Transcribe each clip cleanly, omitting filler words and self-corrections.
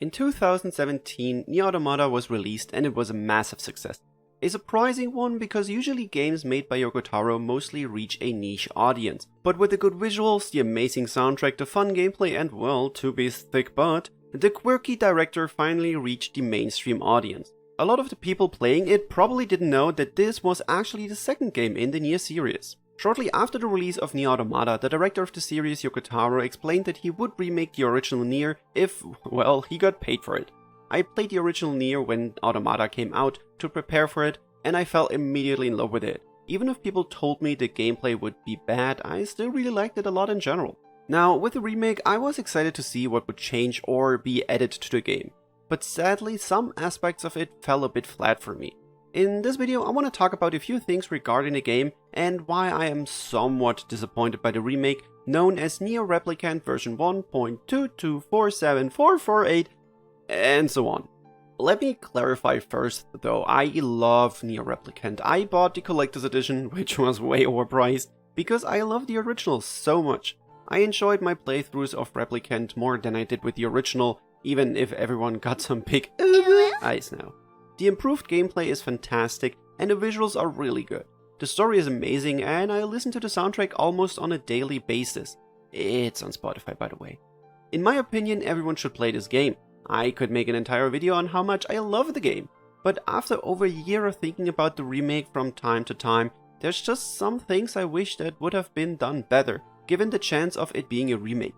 In 2017, NieR Automata was released and it was a massive success. A surprising one because usually games made by Yoko Taro mostly reach a niche audience. But with the good visuals, the amazing soundtrack, the fun gameplay and, well, to be thick butt, the quirky director finally reached the mainstream audience. A lot of the people playing it probably didn't know that this was actually the second game in the NieR series. Shortly after the release of NieR Automata, the director of the series, Yoko Taro, explained that he would remake the original NieR if, well, he got paid for it. I played the original NieR when Automata came out to prepare for it, and I fell immediately in love with it. Even if people told me the gameplay would be bad, I still really liked it a lot in general. Now, with the remake, I was excited to see what would change or be added to the game. But sadly, some aspects of it fell a bit flat for me. In this video, I want to talk about a few things regarding the game and why I am somewhat disappointed by the remake known as NieR Replicant version 1.2247448 and so on. Let me clarify first though, I love NieR Replicant. I bought the collector's edition, which was way overpriced, because I love the original so much. I enjoyed my playthroughs of Replicant more than I did with the original, even if everyone got some big eyes now. The improved gameplay is fantastic and the visuals are really good. The story is amazing and I listen to the soundtrack almost on a daily basis. It's on Spotify, by the way. In my opinion, everyone should play this game. I could make an entire video on how much I love the game. But after over a year of thinking about the remake from time to time, there's just some things I wish that would have been done better, given the chance of it being a remake.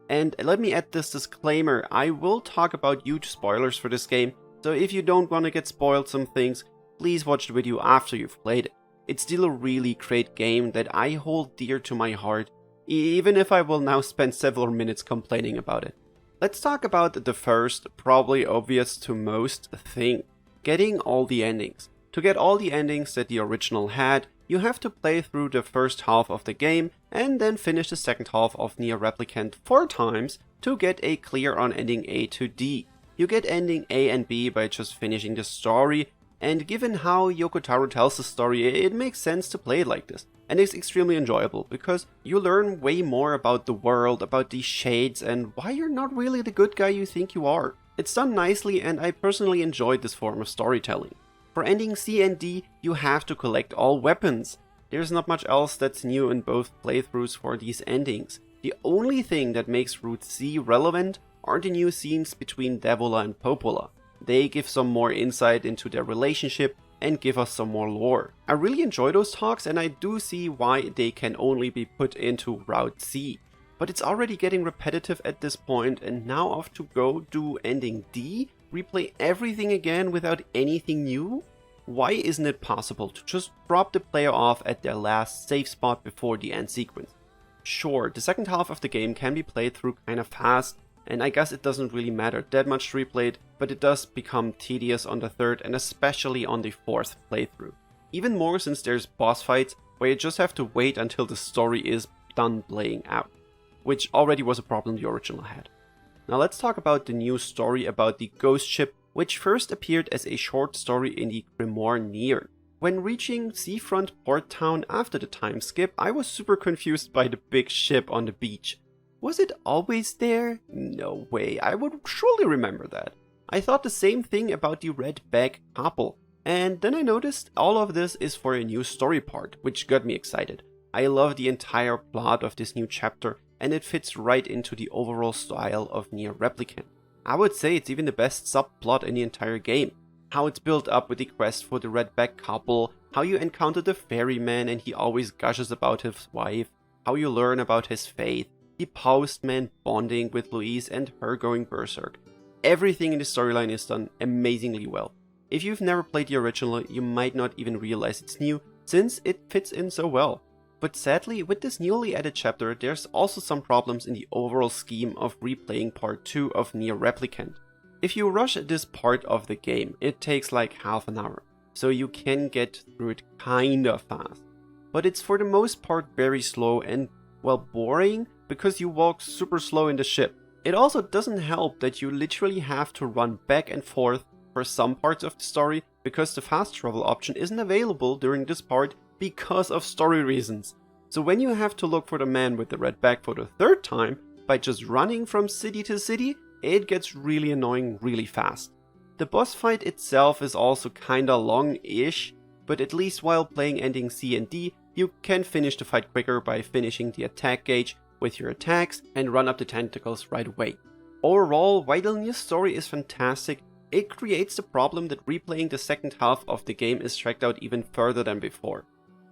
And let me add this disclaimer, I will talk about huge spoilers for this game, so if you don't want to get spoiled some things, please watch the video after you've played it. It's still a really great game that I hold dear to my heart, even if I will now spend several minutes complaining about it. Let's talk about the first, probably obvious to most, thing. Getting all the endings. To get all the endings that the original had, you have to play through the first half of the game and then finish the second half of NieR Replicant 4 times to get a clear on ending A to D. You get ending A and B by just finishing the story, and given how Yoko Taro tells the story, it makes sense to play it like this. And it's extremely enjoyable, because you learn way more about the world, about these shades, and why you're not really the good guy you think you are. It's done nicely and I personally enjoyed this form of storytelling. For ending C and D, you have to collect all weapons. There's not much else that's new in both playthroughs for these endings. The only thing that makes Route C relevant are the new scenes between Devola and Popola. They give some more insight into their relationship and give us some more lore. I really enjoy those talks and I do see why they can only be put into Route C. But it's already getting repetitive at this point and now off to go do ending D? Replay everything again without anything new? Why isn't it possible to just drop the player off at their last safe spot before the end sequence? Sure, the second half of the game can be played through kinda fast, and I guess it doesn't really matter that much to replay it, but it does become tedious on the third and especially on the fourth playthrough. Even more since there's boss fights where you just have to wait until the story is done playing out, which already was a problem the original had. Now let's talk about the new story about the ghost ship, which first appeared as a short story in the Grimoire NieR. When reaching Seafront Port Town after the time skip, I was super confused by the big ship on the beach. Was it always there? No way, I would surely remember that. I thought the same thing about the red bag couple, and then I noticed all of this is for a new story part, which got me excited. I love the entire plot of this new chapter, and it fits right into the overall style of NieR Replicant. I would say it's even the best subplot in the entire game. How it's built up with the quest for the redback couple, how you encounter the ferryman and he always gushes about his wife, how you learn about his faith, the postman bonding with Louise and her going berserk. Everything in the storyline is done amazingly well. If you've never played the original, you might not even realize it's new, since it fits in so well. But sadly, with this newly added chapter, there's also some problems in the overall scheme of replaying part 2 of NieR Replicant. If you rush this part of the game, it takes like half an hour, so you can get through it kinda fast. But it's for the most part very slow and, well, boring, because you walk super slow in the ship. It also doesn't help that you literally have to run back and forth for some parts of the story, because the fast travel option isn't available during this part because of story reasons. So when you have to look for the man with the red bag for the third time, by just running from city to city, it gets really annoying really fast. The boss fight itself is also kinda long-ish, but at least while playing ending C and D, you can finish the fight quicker by finishing the attack gauge with your attacks and run up the tentacles right away. Overall, while NieR's story is fantastic, it creates the problem that replaying the second half of the game is dragged out even further than before.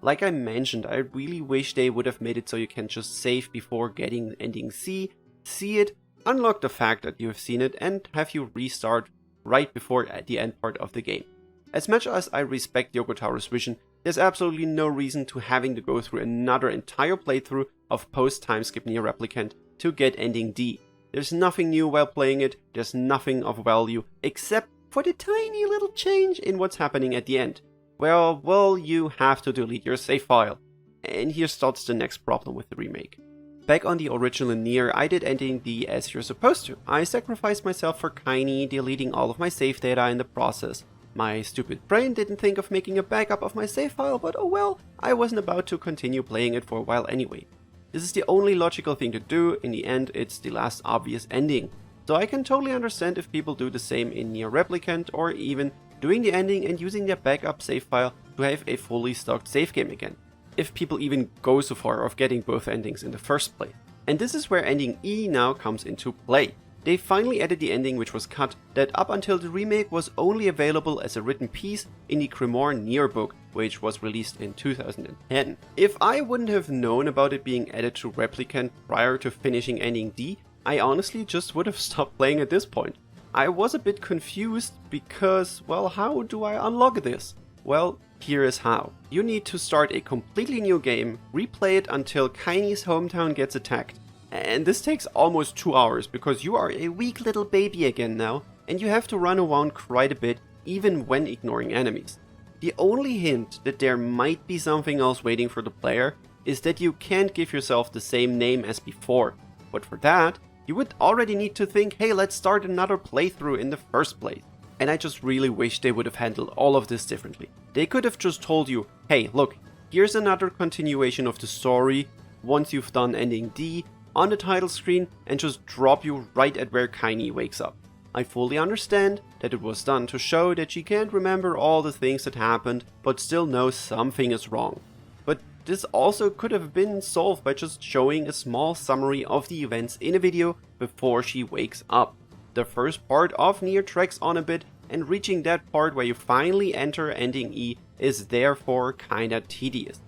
Like I mentioned, I really wish they would have made it so you can just save before getting ending C, see it, unlock the fact that you have seen it, and have you restart right before the end part of the game. As much as I respect Yokotaro's vision, there's absolutely no reason to having to go through another entire playthrough of post-time skip NieR Replicant to get ending D. There's nothing new while playing it, there's nothing of value, except for the tiny little change in what's happening at the end. Well, you have to delete your save file. And here starts the next problem with the remake. Back on the original NieR, I did ending D as you're supposed to. I sacrificed myself for Kaini, deleting all of my save data in the process. My stupid brain didn't think of making a backup of my save file, but oh well, I wasn't about to continue playing it for a while anyway. This is the only logical thing to do. In the end, it's the last obvious ending. So I can totally understand if people do the same in NieR Replicant, or even doing the ending and using their backup save file to have a fully stocked save game again. If people even go so far of getting both endings in the first place. And this is where ending E now comes into play. They finally added the ending which was cut, that up until the remake was only available as a written piece in the Grimoire NieR book, which was released in 2010. If I wouldn't have known about it being added to Replicant prior to finishing ending D, I honestly just would have stopped playing at this point. I was a bit confused because, well, how do I unlock this? Well, here is how. You need to start a completely new game, replay it until Kaini's hometown gets attacked. And this takes almost 2 hours because you are a weak little baby again now, and you have to run around quite a bit even when ignoring enemies. The only hint that there might be something else waiting for the player is that you can't give yourself the same name as before, but for that, you would already need to think, hey, let's start another playthrough in the first place. And I just really wish they would have handled all of this differently. They could have just told you, hey, look, here's another continuation of the story once you've done ending D on the title screen and just drop you right at where Kaini wakes up. I fully understand that it was done to show that she can't remember all the things that happened, but still knows something is wrong. But this also could have been solved by just showing a small summary of the events in a video before she wakes up. The first part of NieR tracks on a bit, and reaching that part where you finally enter ending E is therefore kinda tedious.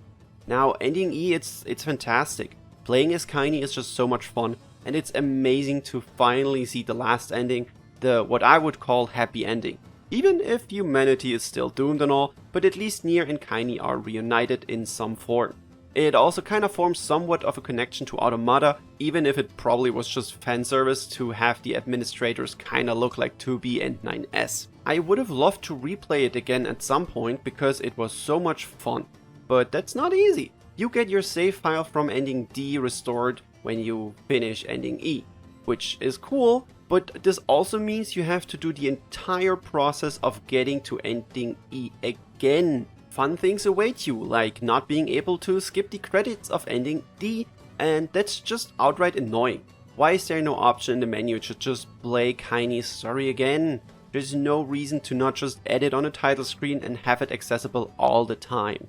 Now, ending E, it's fantastic. Playing as Kaini is just so much fun, and it's amazing to finally see the last ending, the what I would call happy ending. Even if humanity is still doomed and all, but at least NieR and Kaini are reunited in some form. It also kind of forms somewhat of a connection to Automata, even if it probably was just fanservice to have the administrators kinda look like 2B and 9S. I would have loved to replay it again at some point because it was so much fun, but that's not easy. You get your save file from ending D restored when you finish ending E, which is cool, but this also means you have to do the entire process of getting to ending E again. Fun things await you, like not being able to skip the credits of ending D, and that's just outright annoying. Why is there no option in the menu to just play Kaini's story again? There's no reason to not just add it on a title screen and have it accessible all the time.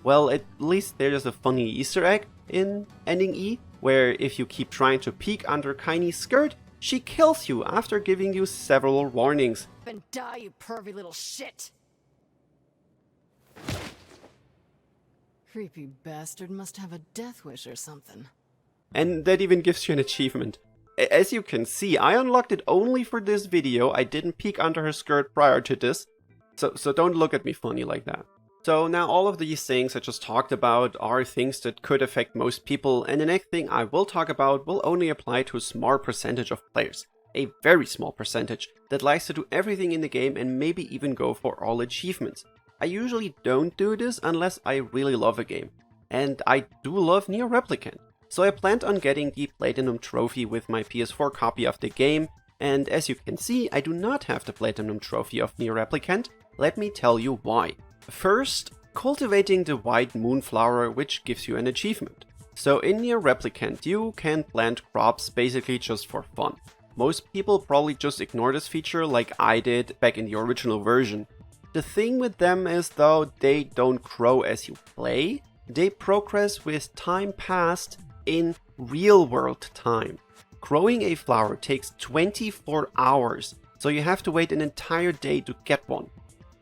Well, at least there's a funny Easter egg in ending E, where if you keep trying to peek under Kaini's skirt, she kills you after giving you several warnings. And die, you pervy little shit! Creepy bastard must have a death wish or something. And that even gives you an achievement. As you can see, I unlocked it only for this video. I didn't peek under her skirt prior to this, so don't look at me funny like that. So now all of these things I just talked about are things that could affect most people, and the next thing I will talk about will only apply to a small percentage of players. A very small percentage that likes to do everything in the game and maybe even go for all achievements. I usually don't do this unless I really love a game. And I do love NieR Replicant. So I planned on getting the Platinum Trophy with my PS4 copy of the game, and as you can see, I do not have the Platinum Trophy of NieR Replicant. Let me tell you why. First, cultivating the white moonflower, which gives you an achievement. So in NieR Replicant, you can plant crops basically just for fun. Most people probably just ignore this feature like I did back in the original version. The thing with them is though, they don't grow as you play, they progress with time passed in real world time. Growing a flower takes 24 hours, so you have to wait an entire day to get one.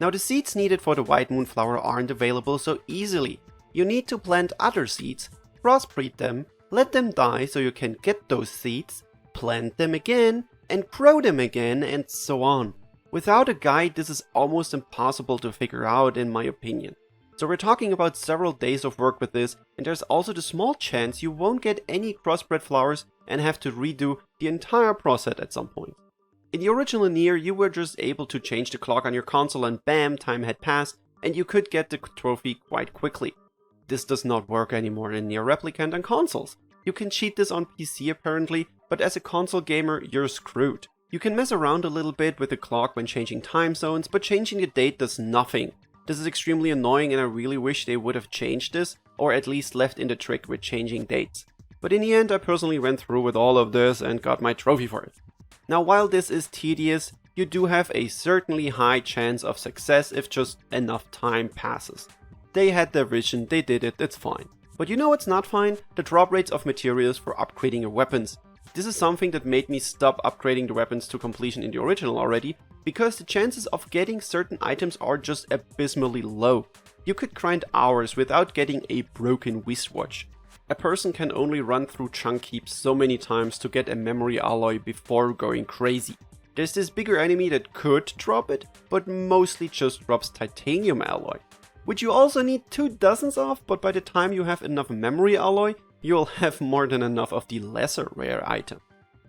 Now the seeds needed for the white moonflower aren't available so easily. You need to plant other seeds, crossbreed them, let them die so you can get those seeds, plant them again, and grow them again, and so on. Without a guide, this is almost impossible to figure out in my opinion. So we're talking about several days of work with this, and there's also the small chance you won't get any crossbred flowers and have to redo the entire process at some point. In the original NieR, you were just able to change the clock on your console and bam, time had passed, and you could get the trophy quite quickly. This does not work anymore in NieR Replicant on consoles. You can cheat this on PC apparently, but as a console gamer, you're screwed. You can mess around a little bit with the clock when changing time zones, but changing the date does nothing. This is extremely annoying and I really wish they would have changed this, or at least left in the trick with changing dates. But in the end, I personally went through with all of this and got my trophy for it. Now while this is tedious, you do have a certainly high chance of success if just enough time passes. They had their vision, they did it, it's fine. But you know what's not fine? The drop rates of materials for upgrading your weapons. This is something that made me stop upgrading the weapons to completion in the original already, because the chances of getting certain items are just abysmally low. You could grind hours without getting a broken wristwatch. A person can only run through chunk heaps so many times to get a memory alloy before going crazy. There's this bigger enemy that could drop it, but mostly just drops titanium alloy, which you also need 24 of, but by the time you have enough memory alloy, you'll have more than enough of the lesser rare item.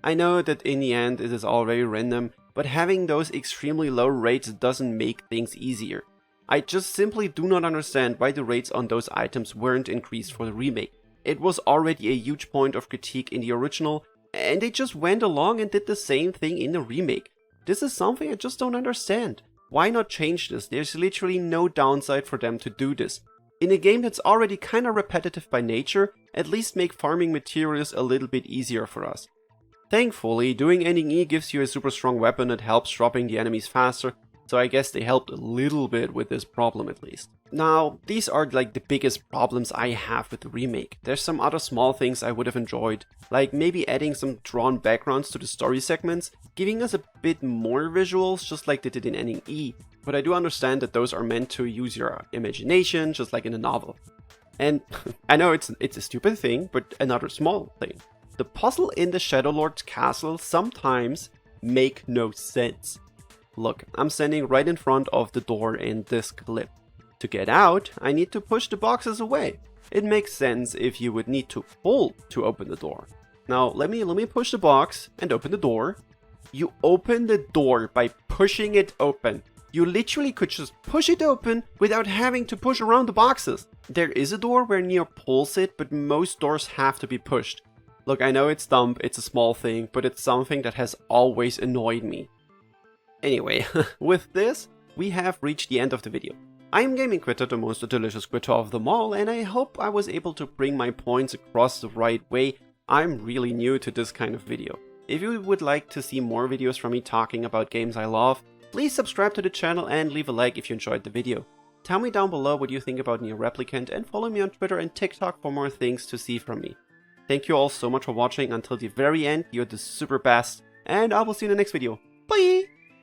I know that in the end it is all very random, but having those extremely low rates doesn't make things easier. I just simply do not understand why the rates on those items weren't increased for the remake. It was already a huge point of critique in the original, and they just went along and did the same thing in the remake. This is something I just don't understand. Why not change this? There's literally no downside for them to do this. In a game that's already kinda repetitive by nature, at least make farming materials a little bit easier for us. Thankfully, doing ending E gives you a super strong weapon that helps dropping the enemies faster, so I guess they helped a little bit with this problem at least. Now, these are like the biggest problems I have with the remake. There's some other small things I would have enjoyed, like maybe adding some drawn backgrounds to the story segments, giving us a bit more visuals just like they did in ending E, but I do understand that those are meant to use your imagination just like in a novel. And I know it's a stupid thing, but another small thing. The puzzle in the Shadow Lord's castle sometimes make no sense. Look, I'm standing right in front of the door in this clip. To get out, I need to push the boxes away. It makes sense if you would need to pull to open the door. Now let me push the box and open the door. You open the door by pushing it open. You literally could just push it open without having to push around the boxes. There is a door where NieR pulls it, but most doors have to be pushed. Look, I know it's dumb, it's a small thing, but it's something that has always annoyed me. Anyway, with this, we have reached the end of the video. I am Gaming Quitte, the most delicious Quitte of them all, and I hope I was able to bring my points across the right way. I'm really new to this kind of video. If you would like to see more videos from me talking about games I love, please subscribe to the channel and leave a like if you enjoyed the video. Tell me down below what you think about NieR Replicant and follow me on Twitter and TikTok for more things to see from me. Thank you all so much for watching until the very end, you're the super best, and I will see you in the next video. Bye!